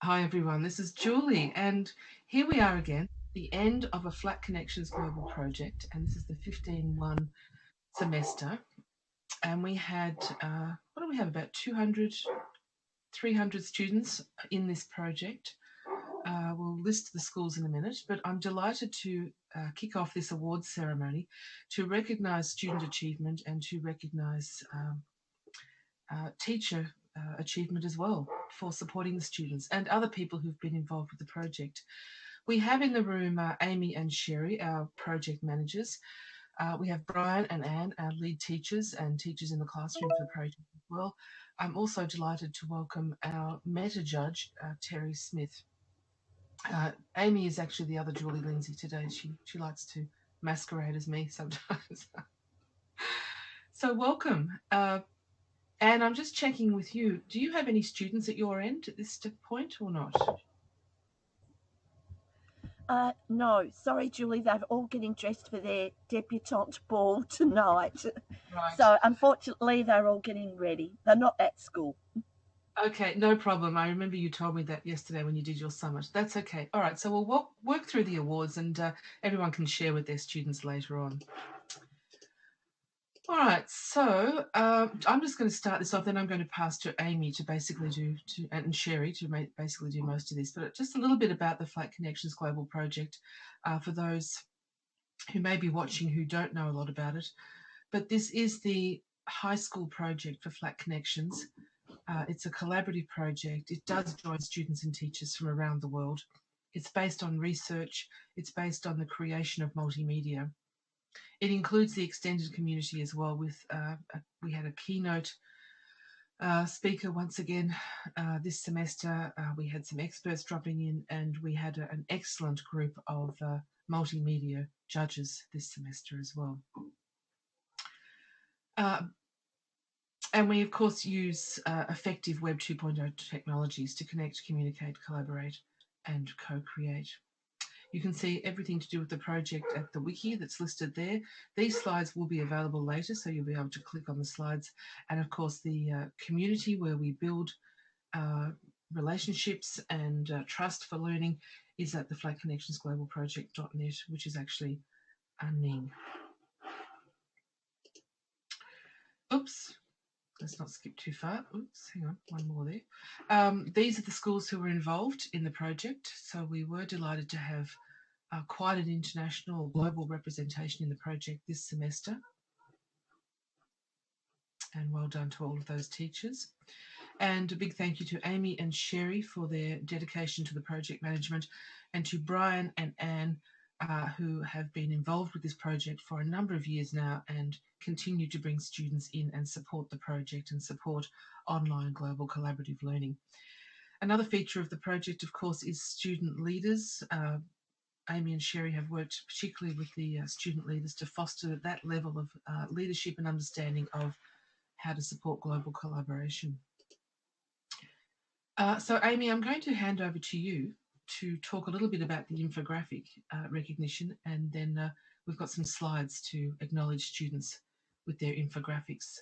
Hi everyone, this is Julie, and here we are again, the end of a Flat Connections Global project, and this is the 15-1 semester. And we had, what do we have, about 200, 300 students in this project. We'll list the schools in a minute, but I'm delighted to kick off this awards ceremony to recognise student achievement and to recognise teacher achievement as well for supporting the students and other people who've been involved with the project. We have in the room Amy and Sherry, our project managers. We have Brian and Anne, our lead teachers and teachers in the classroom for the project as well. I'm also delighted to welcome our meta judge, Terry Smith. Amy is actually the other Julie Lindsay today. She likes to masquerade as me sometimes. So welcome. And I'm just checking with you. Do you have any students at your end at this point or not? No, sorry, Julie, they're all getting dressed for their debutante ball tonight. Right. So, unfortunately, they're all getting ready. They're not at school. Okay, no problem. I remember you told me that yesterday when you did your summit. That's okay. All right, so we'll work through the awards and everyone can share with their students later on. All right, so I'm just going to start this off, then I'm going to pass to Amy to basically and Sherry to basically do most of this. But just a little bit about the Flat Connections Global Project for those who may be watching who don't know a lot about it. But this is the high school project for Flat Connections. It's a collaborative project. It does join students and teachers from around the world. It's based on research. It's based on the creation of multimedia. It includes the extended community as well. We had a keynote speaker once again this semester. We had some experts dropping in, and we had an excellent group of multimedia judges this semester as well. And we, of course, use effective Web 2.0 technologies to connect, communicate, collaborate, and co-create. You can see everything to do with the project at the wiki that's listed there. These slides will be available later, so you'll be able to click on the slides. And of course, the community where we build relationships and trust for learning is at the flatconnectionsglobalproject.net, which is actually a name. Oops. Let's not skip too far. Oops, hang on, one more there. These are the schools who were involved in the project. So we were delighted to have quite an international global representation in the project this semester. And well done to all of those teachers. And a big thank you to Amy and Sherry for their dedication to the project management, and to Brian and Anne, who have been involved with this project for a number of years now and continue to bring students in and support the project and support online global collaborative learning. Another feature of the project, of course, is student leaders. Amy and Sherry have worked particularly with the student leaders to foster that level of leadership and understanding of how to support global collaboration. So Amy, I'm going to hand over to you to talk a little bit about the infographic recognition, and then we've got some slides to acknowledge students with their infographics.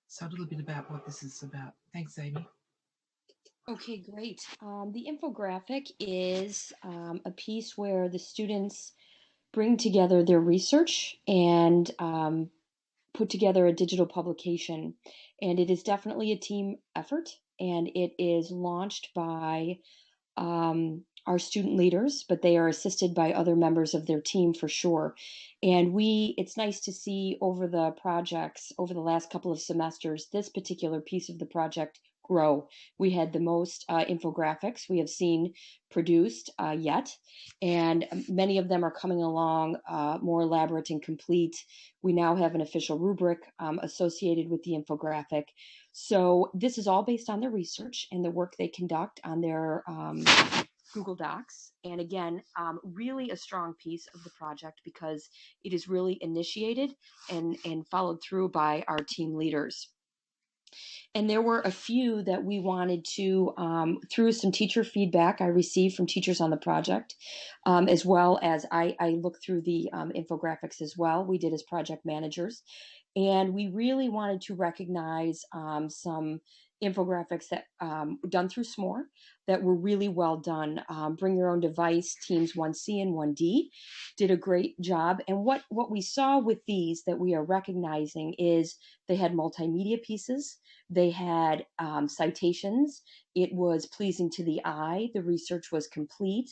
So a little bit about what this is about. Thanks, Amy. Okay, great. The infographic is a piece where the students bring together their research and put together a digital publication. And it is definitely a team effort, and it is launched by our student leaders, but they are assisted by other members of their team for sure. And it's nice to see over the projects, over the last couple of semesters, this particular piece of the project grow. We had the most infographics we have seen produced yet, and many of them are coming along more elaborate and complete. We now have an official rubric associated with the infographic. So this is all based on their research and the work they conduct on their Google Docs. And again, really a strong piece of the project because it is really initiated and followed through by our team leaders. And there were a few that we wanted to, through some teacher feedback I received from teachers on the project, as well as I looked through the infographics as well. We did as project managers. And we really wanted to recognize some infographics that done through SMORE that were really well done. Bring Your Own Device, Teams 1C and 1D did a great job. And what we saw with these that we are recognizing is they had multimedia pieces, they had citations, it was pleasing to the eye, the research was complete.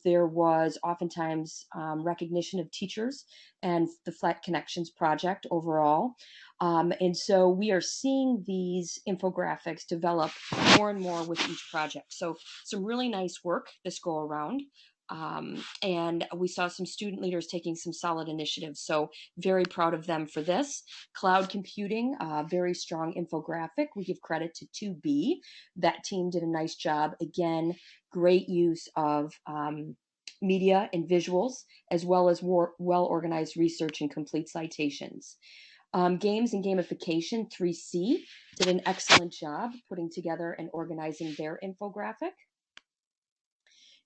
There was oftentimes recognition of teachers and the Flat Connections project overall. And so we are seeing these infographics develop more and more with each project. So some really nice work this go around. And we saw some student leaders taking some solid initiatives. So very proud of them for this. Cloud computing, very strong infographic. We give credit to 2B. That team did a nice job. Again, great use of media and visuals, as well as well-organized research and complete citations. Games and gamification, 3C, did an excellent job putting together and organizing their infographic.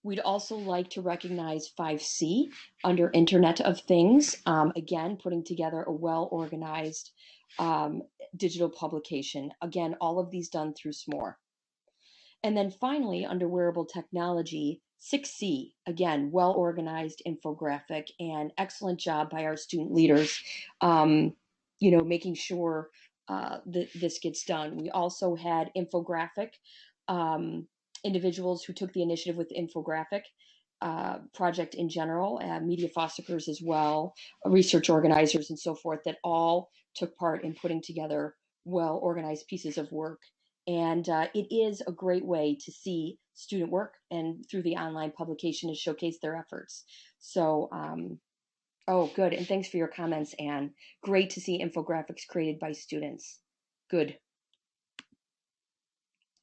We'd also like to recognize 5C under Internet of Things, again, putting together a well-organized digital publication. Again, all of these done through SMORE. And then finally, under wearable technology, 6C, again, well-organized infographic and excellent job by our student leaders, making sure that this gets done. We also had infographic individuals who took the initiative with the infographic project in general, media fosterers as well, research organizers and so forth, that all took part in putting together well-organized pieces of work. And it is a great way to see student work and through the online publication to showcase their efforts. So, oh, good. And thanks for your comments, Anne. Great to see infographics created by students. Good.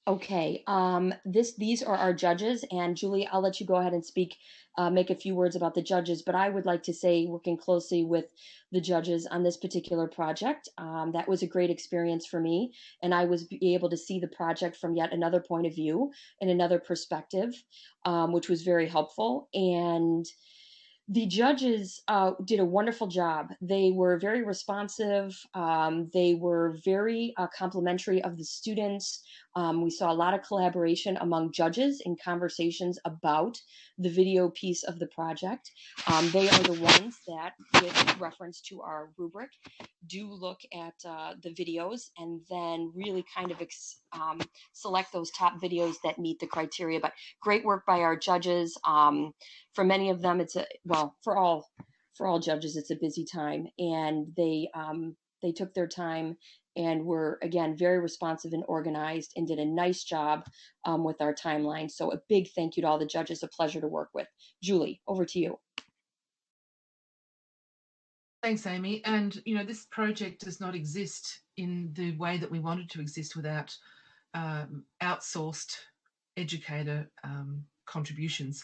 Okay, these are our judges, and Julie, I'll let you go ahead and speak, make a few words about the judges, but I would like to say, working closely with the judges on this particular project, that was a great experience for me, and I was able to see the project from yet another point of view and another perspective, which was very helpful. And the judges did a wonderful job. They were very responsive. They were very complimentary of the students. We saw a lot of collaboration among judges in conversations about the video piece of the project. They are the ones that, with reference to our rubric, do look at the videos and then really kind of select those top videos that meet the criteria. But great work by our judges. For many of them, for all judges, it's a busy time, and they took their time and were, again, very responsive and organized and did a nice job with our timeline. So a big thank you to all the judges, a pleasure to work with. Julie, over to you. Thanks, Amy. And, this project does not exist in the way that we wanted to exist without outsourced educator contributions.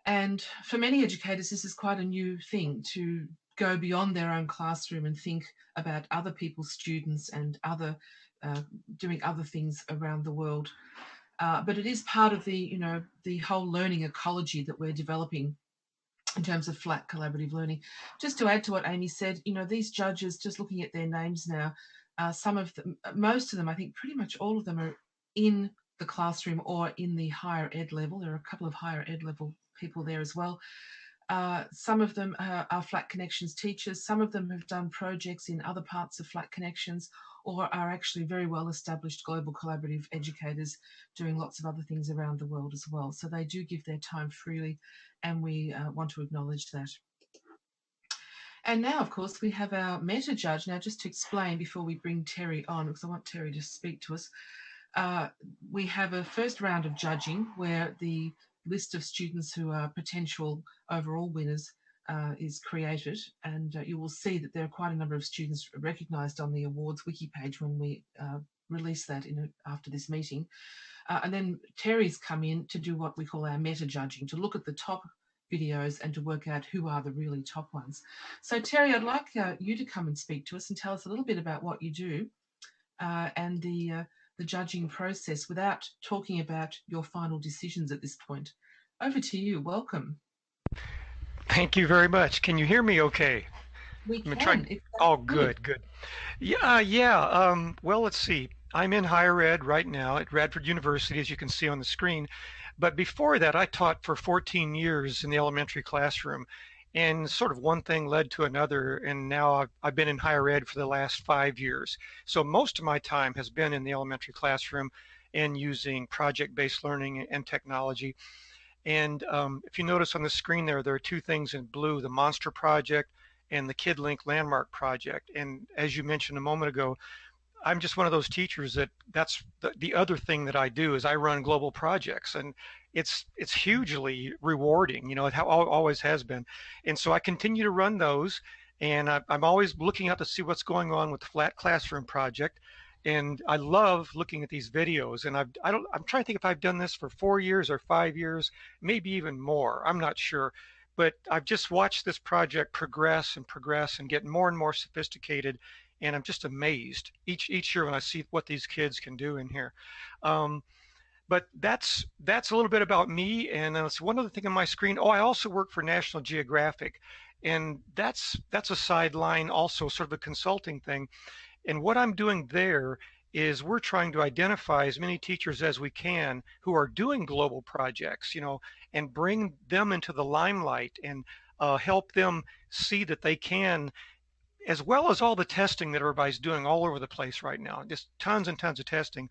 And for many educators, this is quite a new thing, to go beyond their own classroom and think about other people's students and doing other things around the world. But it is part of the whole learning ecology that we're developing in terms of flat collaborative learning. Just to add to what Amy said, these judges, just looking at their names now, most of them, I think pretty much all of them, are in the classroom or in the higher ed level. There are a couple of higher ed level people there as well. Some of them are Flat Connections teachers. Some of them have done projects in other parts of Flat Connections, or are actually very well established global collaborative educators doing lots of other things around the world as well. So they do give their time freely, and we want to acknowledge that. And now, of course, we have our meta judge. Now, just to explain before we bring Terry on, because I want Terry to speak to us, we have a first round of judging where the list of students who are potential overall winners is created, and you will see that there are quite a number of students recognised on the awards wiki page when we release that after this meeting. And then Terry's come in to do what we call our meta judging, to look at the top videos and to work out who are the really top ones. So Terry, I'd like you to come and speak to us and tell us a little bit about what you do and the judging process, without talking about your final decisions at this point. Over to you. Welcome. Thank you very much. Can you hear me okay? We can. Oh, good. Yeah. Well, let's see. I'm in higher ed right now at Radford University, as you can see on the screen. But before that, I taught for 14 years in the elementary classroom. And sort of one thing led to another. And now I've been in higher ed for the last 5 years. So most of my time has been in the elementary classroom and using project-based learning and technology. And if you notice on the screen there are two things in blue, the Monster Project and the KidLink Landmark Project. And as you mentioned a moment ago, I'm just one of those teachers that's the other thing that I do is I run global projects, and it's hugely rewarding. You know, it always has been, and so I continue to run those, and I'm always looking out to see what's going on with the Flat Classroom project, and I love looking at these videos. And I'm trying to think if I've done this for 4 years or 5 years, maybe even more. I'm not sure. But I've just watched this project progress and progress and get more and more sophisticated, and I'm just amazed each year when I see what these kids can do in here. Um, but that's a little bit about me. And it's one other thing on my screen. Oh, I also work for National Geographic, and that's a sideline, also sort of a consulting thing. And what I'm doing there is we're trying to identify as many teachers as we can who are doing global projects, you know, and bring them into the limelight and help them see that they can, as well as all the testing that everybody's doing all over the place right now, just tons and tons of testing,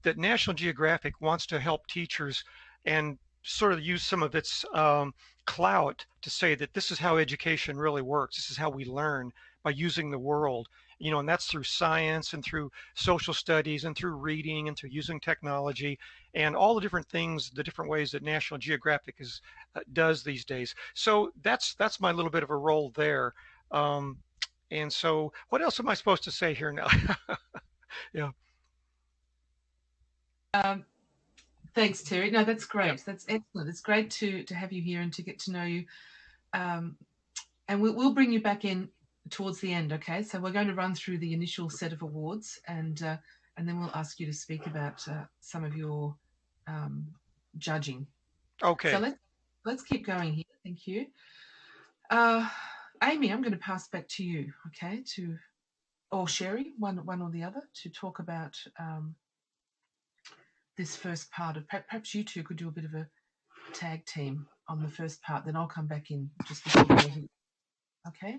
that National Geographic wants to help teachers and sort of use some of its clout to say that this is how education really works. This is how we learn, by using the world, you know, and that's through science and through social studies and through reading and through using technology and all the different things, the different ways that National Geographic does these days. So that's my little bit of a role there. Um, and so, what else am I supposed to say here now? Yeah. Um, Thanks, Terry. No, that's great. That's excellent. It's great to have you here and to get to know you. And we'll bring you back in towards the end. Okay, so we're going to run through the initial set of awards, and then we'll ask you to speak about some of your judging. Okay. So let's keep going here. Thank you. Amy, I'm going to pass back to you. Okay, or Sherry, one or the other, to talk about this first part of. Perhaps you two could do a bit of a tag team on the first part. Then I'll come back in just before. Okay.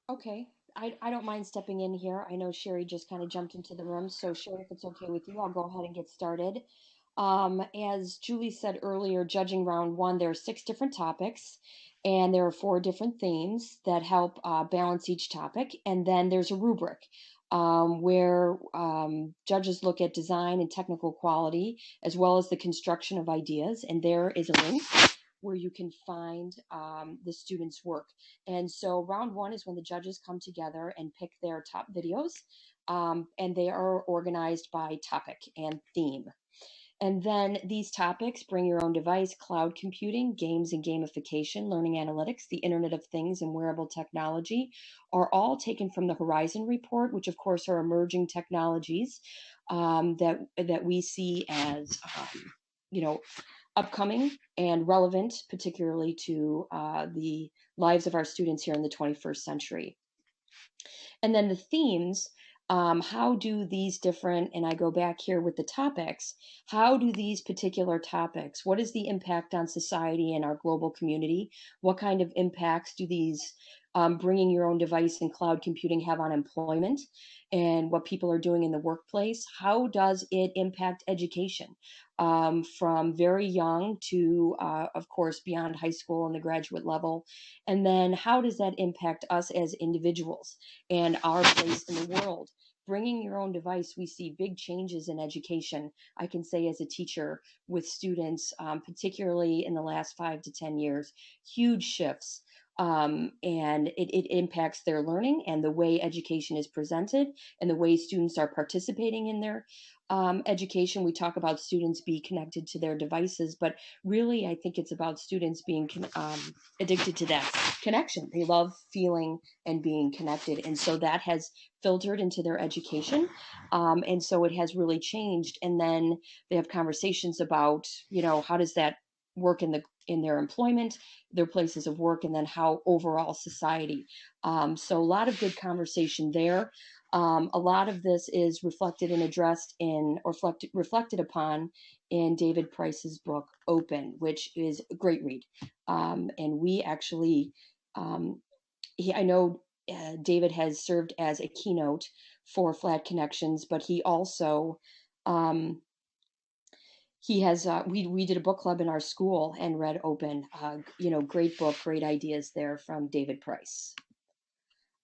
Okay. I don't mind stepping in here. I know Sherry just kind of jumped into the room. So Sherry, if it's okay with you, I'll go ahead and get started. As Julie said earlier, judging round one, there are 6 different topics and there are 4 different themes that help balance each topic. And then there's a rubric where judges look at design and technical quality as well as the construction of ideas. And there is a link where you can find the students' work. And so round one is when the judges come together and pick their top videos, and they are organized by topic and theme. And then these topics: bring your own device, cloud computing, games and gamification, learning analytics, the Internet of Things, and wearable technology, are all taken from the Horizon Report, which of course are emerging technologies that we see as upcoming and relevant, particularly to the lives of our students here in the 21st century. And then the themes, how do these different, and I go back here with the topics, how do these particular topics, what is the impact on society and our global community? What kind of impacts do these bringing your own device and cloud computing have on employment and what people are doing in the workplace? How does it impact education from very young to, of course, beyond high school and the graduate level? And then how does that impact us as individuals and our place in the world? Bringing your own device, we see big changes in education, I can say as a teacher with students, particularly in the last 5 to 10 years, huge shifts. And it impacts their learning and the way education is presented and the way students are participating in their education. We talk about students be connected to their devices, but really I think it's about students being addicted to that connection. They love feeling and being connected. And so that has filtered into their education. And so it has really changed. And then they have conversations about, how does that work in their employment, their places of work, and then how overall society. So a lot of good conversation there. A lot of this is reflected and addressed in, or reflected upon in David Price's book, Open, which is a great read. And we actually, I know David has served as a keynote for Flat Connections, but he also, he has, we did a book club in our school and read Open. Great book, great ideas there from David Price.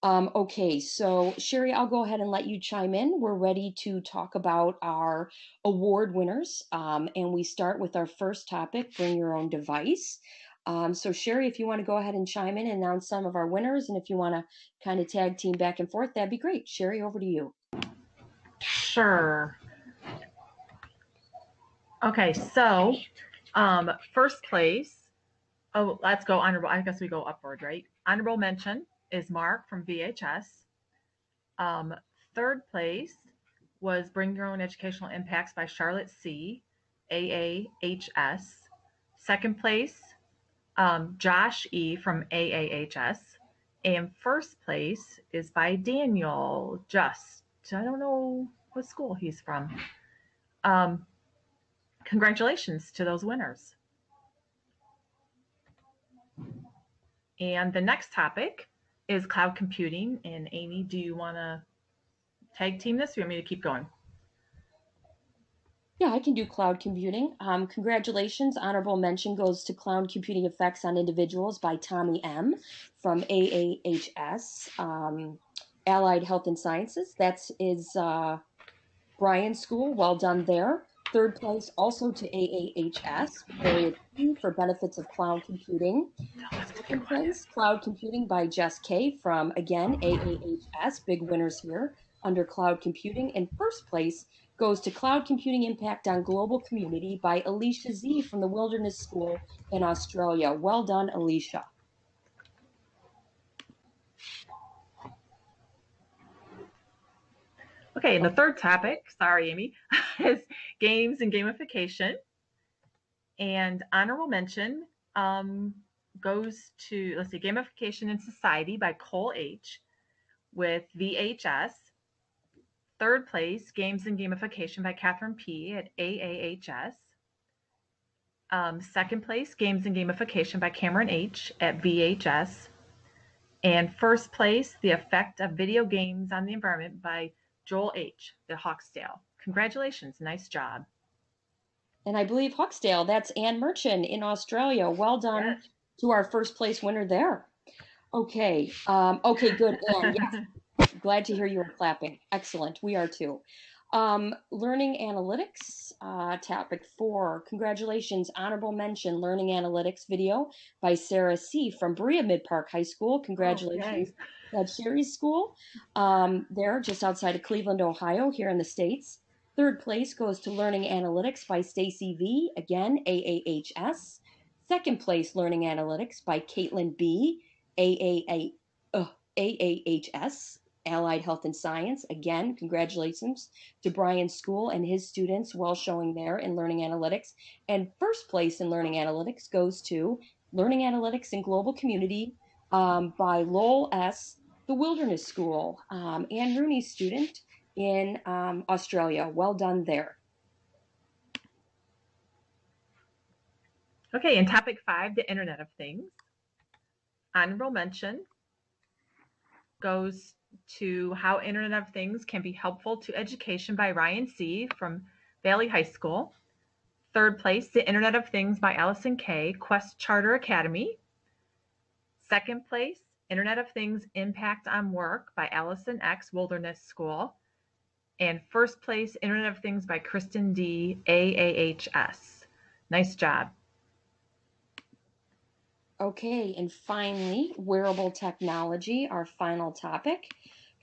Okay, so Sherry, I'll go ahead and let you chime in. We're ready to talk about our award winners, and we start with our first topic, bring your own device. So Sherry, if you want to go ahead and chime in and announce some of our winners, and if you want to kind of tag team back and forth, that'd be great. Sherry, over to you. Sure. Okay, so first place, let's go honorable. I guess we go upward, right? Honorable mention is Mark from VHS. Third place was Bring Your Own Educational Impacts by Charlotte C., AAHS. Second place, Josh E. from AAHS. And first place is by Daniel Just. I don't know what school he's from. Congratulations to those winners. And the next topic is cloud computing. And Amy, do you want to tag team this? Or you want me to keep going? Yeah, I can do cloud computing. Congratulations. Honorable mention goes to Cloud Computing Effects on Individuals by Tommy M. from AAHS, Allied Health and Sciences. That is Brian's school. Well done there. Third place also to AAHS, Victoria T. for Benefits of Cloud Computing. Second place, Cloud Computing by Jess K. from, again, AAHS. Big winners here under Cloud Computing. And first place goes to Cloud Computing Impact on Global Community by Alicia Z. from the Wilderness School in Australia. Well done, Alicia. Okay, and the third topic, sorry, Amy, is games and gamification. And honorable mention goes to, let's see, Gamification in Society by Cole H. with VHS. Third place, Games and Gamification by Catherine P. at AAHS. Second place, Games and Gamification by Cameron H. at VHS. And first place, The Effect of Video Games on the Environment by Joel H. at Hawksdale. Congratulations, nice job. And I believe Hawksdale, that's Ann Merchant in Australia. Well done Yes. to our first place winner there. Okay, okay, good, Ann, yes. Glad to hear you were clapping. Excellent, we are too. Learning Analytics, topic 4. Congratulations, honorable mention, Learning Analytics video by Sarah C. from Berea Mid-Park High School. Congratulations. That's Sherry's school. There, just outside of Cleveland, Ohio, here in the States. Third place goes to Learning Analytics by Stacy V. Again, AAHS. Second place, Learning Analytics by Caitlin B. AAHS. Allied Health and Science. Again, congratulations to Brian's school and his students, well showing there in Learning Analytics. And first place in Learning Analytics goes to Learning Analytics in Global Community by Lowell S., the Wilderness School. Anne Rooney's student in Australia. Well done there. Okay, and topic 5, the Internet of Things. Honorable mention goes to How Internet of Things Can Be Helpful to Education by Ryan C. from Valley High School. Third place, The Internet of Things by Allison K., Quest Charter Academy. Second place, Internet of Things Impact on Work by Allison X. Wilderness School. And first place, Internet of Things by Kristen D. AAHS. Nice job. Okay, and finally, wearable technology, our final topic.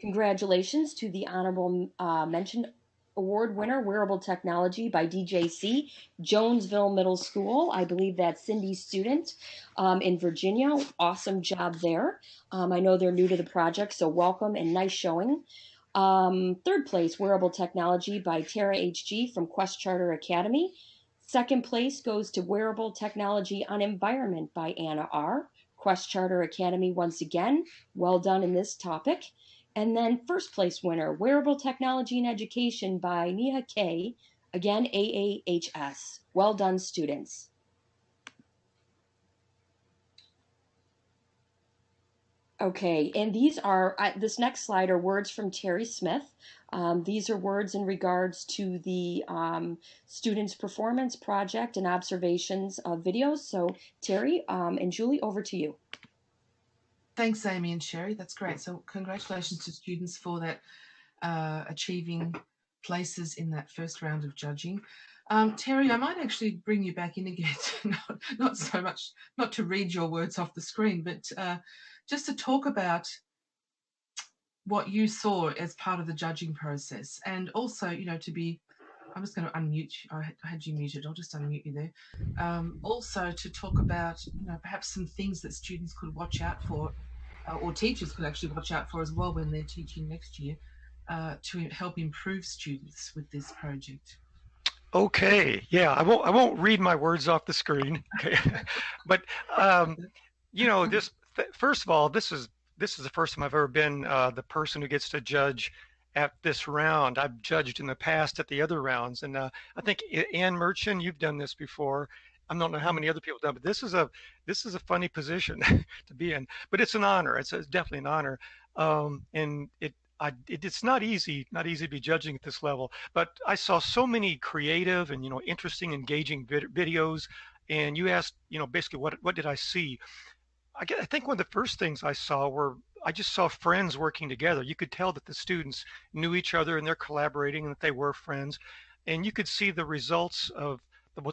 Congratulations to the honorable mention award winner, Wearable Technology by DJC, Jonesville Middle School. I believe that's Cindy's student in Virginia. Awesome job there. I know they're new to the project, so welcome and nice showing. Third place, Wearable Technology by Tara H.G. from Quest Charter Academy. Second place goes to Wearable Technology on Environment by Anna R. Quest Charter Academy once again. Well done in this topic. And then first place winner, Wearable Technology and Education by Neha K. Again, AAHS. Well done, students. Okay, and these are, this next slide are words from Terry Smith. These are words in regards to the students' performance project and observations of videos. So Terry and Julie, over to you. Thanks, Amy and Sherry. That's great. So congratulations to students for that achieving places in that first round of judging. Terry, I might actually bring you back in again, not so much, not to read your words off the screen, but just to talk about what you saw as part of the judging process, and also, you know, I'm just going to unmute you. I had you muted. I'll just unmute you there. Also to talk about, you know, perhaps some things that students could watch out for, or teachers could actually watch out for as well when they're teaching next year, to help improve students with this project. Okay, yeah, I won't read my words off the screen. Okay, but you know, first of all, this is the first time I've ever been the person who gets to judge at this round. I've judged in the past at the other rounds, and I think Ann Merchant, you've done this before. I don't know how many other people have done, but this is a funny position to be in. But it's an honor. It's definitely an honor, and it's not easy to be judging at this level. But I saw so many creative and, you know, interesting, engaging videos. And you asked, you know, basically what did I see? I think one of the first things I saw were, I just saw friends working together. You could tell that the students knew each other and they're collaborating and that they were friends. And you could see the results of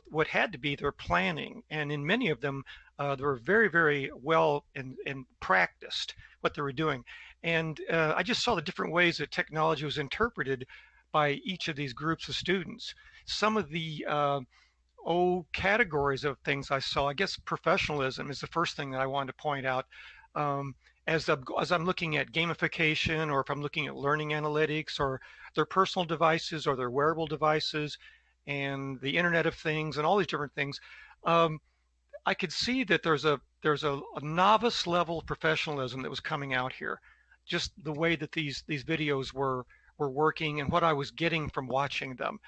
what had to be their planning. And in many of them, they were very, very well and practiced what they were doing. And I just saw the different ways that technology was interpreted by each of these groups of students. Some of the categories of things I saw, I guess professionalism is the first thing that I wanted to point out. As I'm looking at gamification, or if I'm looking at learning analytics, or their personal devices, or their wearable devices, and the Internet of Things, and all these different things, I could see that there's a novice level of professionalism that was coming out here. Just the way that these videos were working and what I was getting from watching them.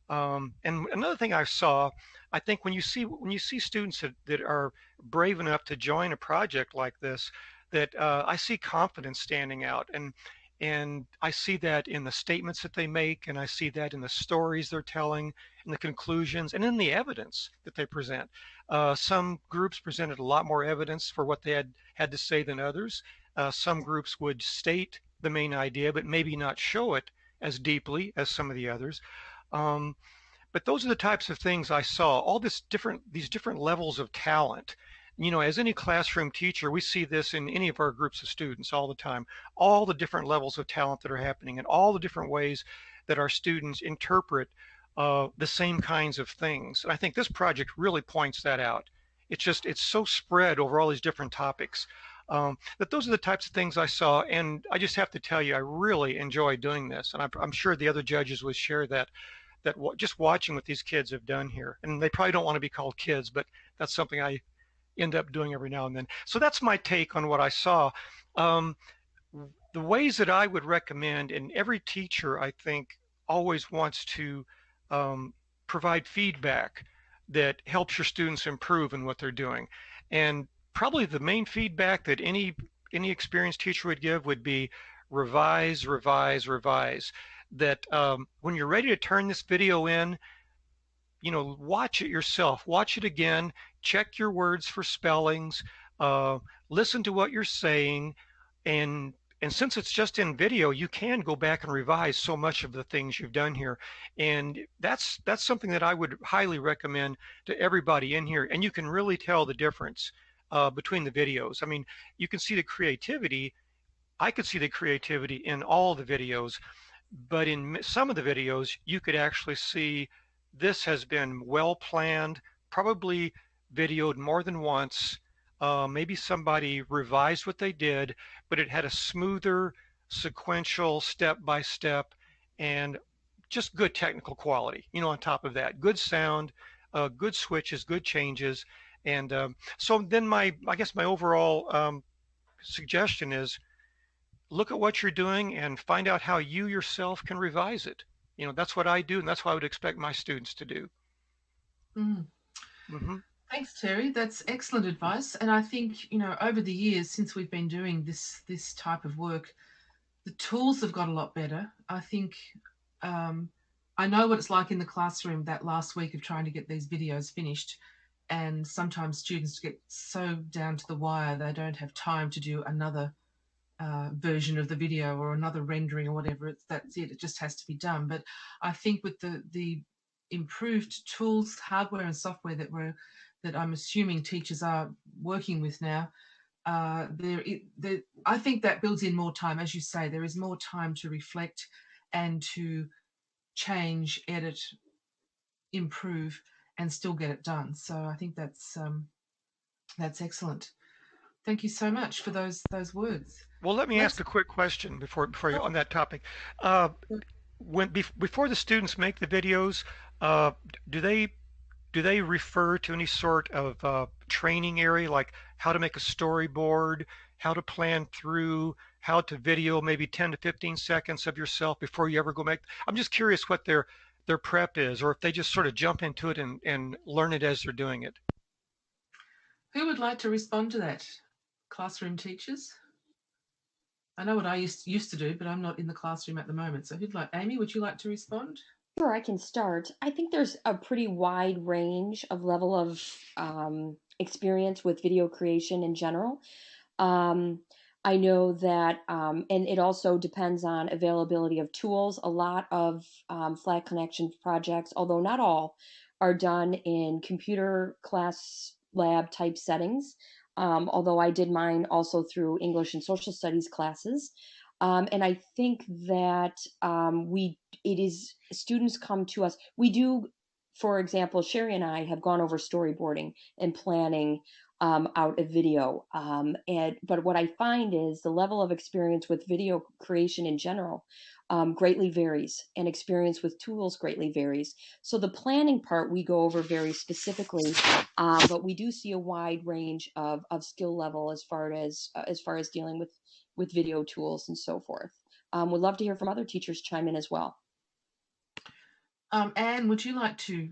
And another thing I saw, I think when you see students that are brave enough to join a project like this, that I see confidence standing out, and I see that in the statements that they make, and I see that in the stories they're telling, in the conclusions, and in the evidence that they present. Some groups presented a lot more evidence for what they had to say than others. Some groups would state the main idea, but maybe not show it as deeply as some of the others. But those are the types of things I saw. All these different levels of talent. You know, as any classroom teacher, we see this in any of our groups of students all the time. All the different levels of talent that are happening, and all the different ways that our students interpret the same kinds of things. And I think this project really points that out. It's so spread over all these different topics. That those are the types of things I saw, and I just have to tell you, I really enjoy doing this, and I'm sure the other judges would share that just watching what these kids have done here, and they probably don't want to be called kids, but that's something I end up doing every now and then. So that's my take on what I saw. The ways that I would recommend, and every teacher, I think, always wants to provide feedback that helps your students improve in what they're doing. And probably the main feedback that any experienced teacher would give would be revise, revise, revise. That when you're ready to turn this video in, you know, watch it yourself, watch it again, check your words for spellings, listen to what you're saying, and since it's just in video, you can go back and revise so much of the things you've done here. And that's something that I would highly recommend to everybody in here. And you can really tell the difference between the videos. I mean, you can see the creativity. I could see the creativity in all the videos, but in some of the videos, you could actually see this has been well planned, probably videoed more than once. Maybe somebody revised what they did, but it had a smoother, sequential, step-by-step, and just good technical quality. You know, on top of that, good sound, good switches, good changes. And so then I guess my overall suggestion is, look at what you're doing and find out how you yourself can revise it. That's what I do, and that's what I would expect my students to do. Mm. Hmm. Thanks, Terry. That's excellent advice. And I think, over the years since we've been doing this type of work, the tools have got a lot better. I think I know what it's like in the classroom that last week of trying to get these videos finished. And sometimes students get so down to the wire they don't have time to do another version of the video or another rendering or whatever. That's it. It just has to be done. But I think with the improved tools, hardware and software that I'm assuming teachers are working with now, I think that builds in more time. As you say, there is more time to reflect and to change, edit, improve, and still get it done. So I think that's excellent. Thank you so much for those words. Well, let me Let's. ask a quick question before you Oh, on that topic. Uh, before the students make the videos, uh, do they refer to any sort of training area, like how to make a storyboard, how to plan through, how to video maybe 10 to 15 seconds of yourself before you ever go make? I'm just curious what their prep is, or if they just sort of jump into it and learn it as they're doing it. who would like to respond to that? Classroom teachers? I know what I used to do, but I'm not in the classroom at the moment. So who'd like? Amy, would you like to respond? Sure, I can start. I think there's a pretty wide range of level of experience with video creation in general. Um, I know that, and it also depends on availability of tools. A lot of flat connection projects, although not all, are done in computer class lab type settings. Although I did mine also through English and social studies classes. And I think that it is students come to us. We do, for example, Sherry and I have gone over storyboarding and planning out a video. But what I find is the level of experience with video creation in general greatly varies, and experience with tools greatly varies. So the planning part we go over very specifically, but we do see a wide range of skill level as far as dealing with video tools and so forth. Would love to hear from other teachers chime in as well. Anne, would you like to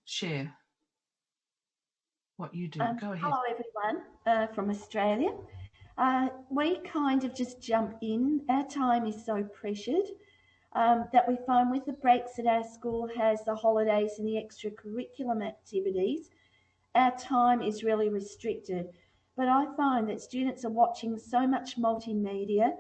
share what you do? Go ahead. Hello, everyone from Australia. We kind of just jump in. Our time is so pressured that we find with the breaks that our school has, the holidays and the extracurriculum activities, our time is really restricted. But I find that students are watching so much multimedia,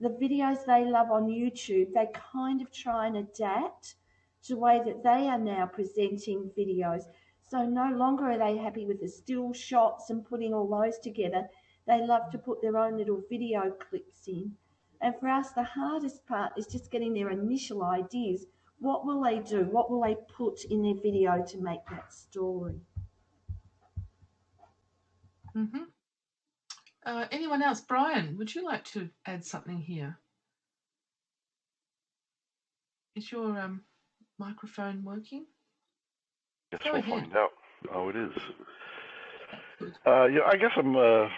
the videos they love on YouTube, they kind of try and adapt to the way that they are now presenting videos. So no longer are they happy with the still shots and putting all those together. They love to put their own little video clips in. And for us, the hardest part is just getting their initial ideas. What will they do? What will they put in their video to make that story? Mm-hmm. Anyone else? Brian, would you like to add something here? Is your microphone working? Guess Go we'll ahead. find out. Oh, it is. Good. Yeah, I guess I'm a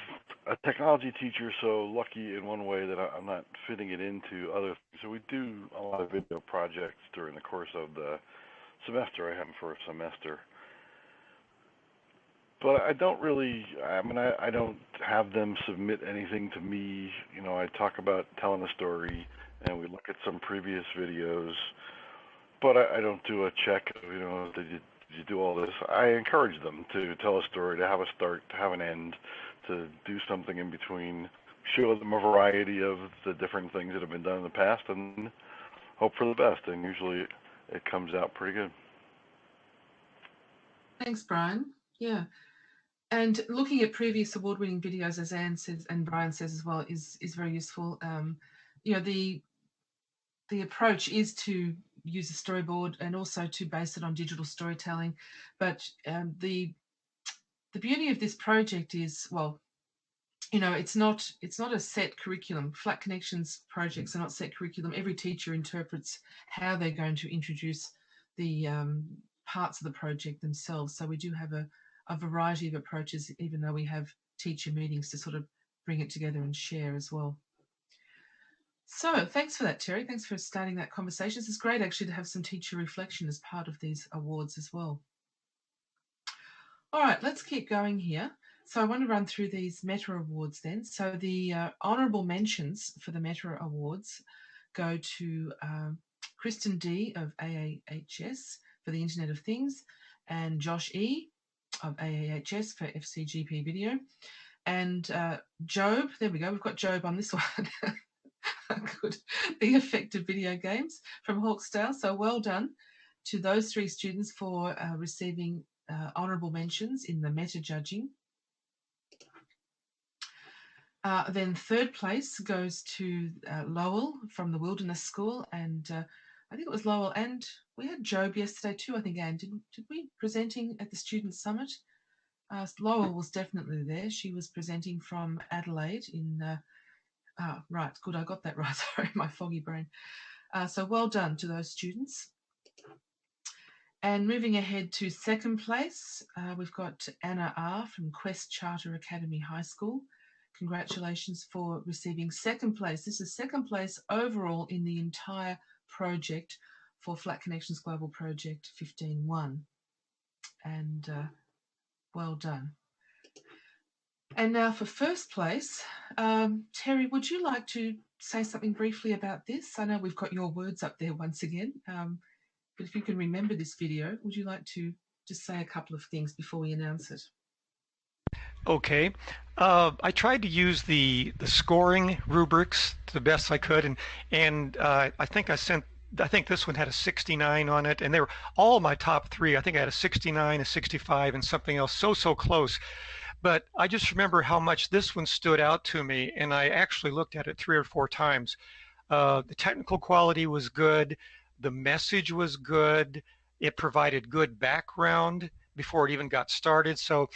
technology teacher, so lucky in one way that I'm not fitting it into other things. So we do a lot of video projects during the course of the semester. I have them for a semester. But I don't really, I don't have them submit anything to me. I talk about telling a story, and we look at some previous videos, but I don't do a check of, did you do all this? I encourage them to tell a story, to have a start, to have an end, to do something in between, show them a variety of the different things that have been done in the past, and hope for the best. And usually it comes out pretty good. Thanks, Brian. Yeah. And looking at previous award-winning videos, as Anne says and Brian says as well, is very useful. The approach is to use a storyboard and also to base it on digital storytelling. But the beauty of this project is, well, it's not a set curriculum. Flat Connections projects are not set curriculum. Every teacher interprets how they're going to introduce the parts of the project themselves. So we do have a variety of approaches, even though we have teacher meetings to sort of bring it together and share as well. So thanks for that, Terry. Thanks for starting that conversation. It's great actually to have some teacher reflection as part of these awards as well. All right, let's keep going here. So I want to run through these Meta Awards then. So the honourable mentions for the Meta Awards go to Kristen D of AAHS for the Internet of Things, and Josh E of AAHS for FCGP Video, and Job, there we go, we've got Job on this one. Good. The Effective Video Games from Hawkesdale. So well done to those 3 students for receiving honourable mentions in the meta judging. Then 3rd place goes to Lowell from the Wilderness School, and I think it was Lowell, and we had Job yesterday too, I think, Anne. Did we presenting at the Student Summit? Lowell was definitely there. She was presenting from Adelaide in, right, good, I got that right, sorry, my foggy brain. So well done to those students. And moving ahead to 2nd place, we've got Anna R from Quest Charter Academy High School. Congratulations for receiving 2nd place. This is 2nd place overall in the entire project for Flat Connections Global Project 15.1. And well done. And now for 1st place, Terry, would you like to say something briefly about this? I know we've got your words up there once again, but if you can remember this video, would you like to just say a couple of things before we announce it? Okay. I tried to use the scoring rubrics the best I could, and I think this one had a 69 on it, and they were all my top 3. I think I had a 69, a 65, and something else so close. But I just remember how much this one stood out to me, and I actually looked at it 3 or 4 times. The technical quality was good. The message was good. It provided good background before it even got started. So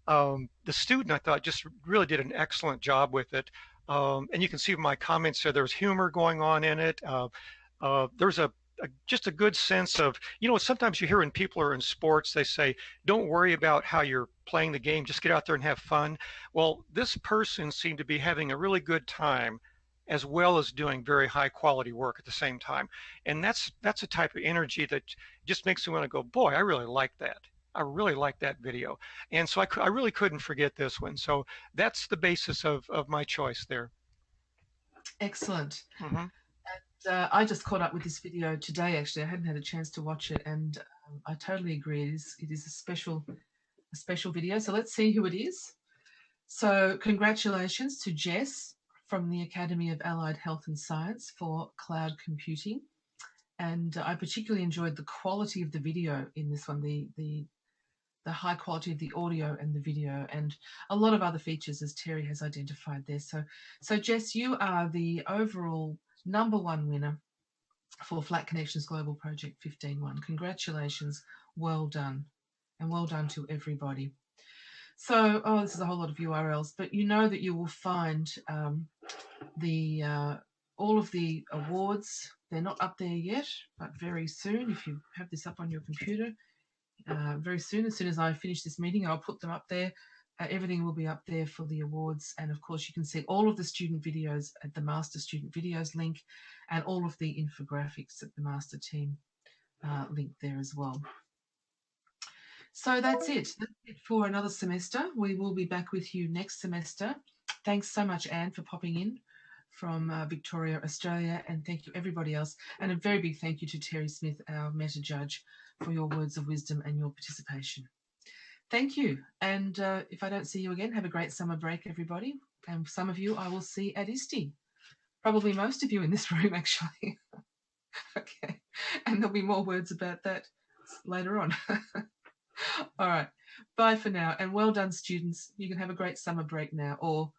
the student, I thought, just really did an excellent job with it. And you can see my comments there. There was humor going on in it. There's just a good sense of, sometimes you hear when people are in sports, they say, don't worry about how you're playing the game, just get out there and have fun. Well, this person seemed to be having a really good time as well as doing very high quality work at the same time. And that's a type of energy that just makes me want to go, boy, I really like that. I really like that video. And so I really couldn't forget this one. So that's the basis of my choice there. Excellent. Mm-hmm. And I just caught up with this video today, actually. I hadn't had a chance to watch it, and I totally agree. It is a special video. So let's see who it is. So congratulations to Jess from the Academy of Allied Health and Science for cloud computing. And I particularly enjoyed the quality of the video in this one, the high quality of the audio and the video, and a lot of other features, as Terry has identified there. So Jess, you are the overall #1 winner for Flat Connections Global Project 15.1. Congratulations, well done, and well done to everybody. So, this is a whole lot of URLs, but you know that you will find all of the awards. They're not up there yet, but very soon, if you have this up on your computer, very soon, as soon as I finish this meeting, I'll put them up there. Everything will be up there for the awards. And of course, you can see all of the student videos at the Master Student Videos link, and all of the infographics at the Master Team link there as well. So that's it. That's it for another semester. We will be back with you next semester. Thanks so much, Anne, for popping in from Victoria, Australia, and thank you everybody else. And a very big thank you to Terry Smith, our Meta Judge, for your words of wisdom and your participation. Thank you. And if I don't see you again, have a great summer break, everybody. And some of you I will see at ISTE. Probably most of you in this room, actually. Okay. And there'll be more words about that later on. All right. Bye for now. And well done, students. You can have a great summer break now, or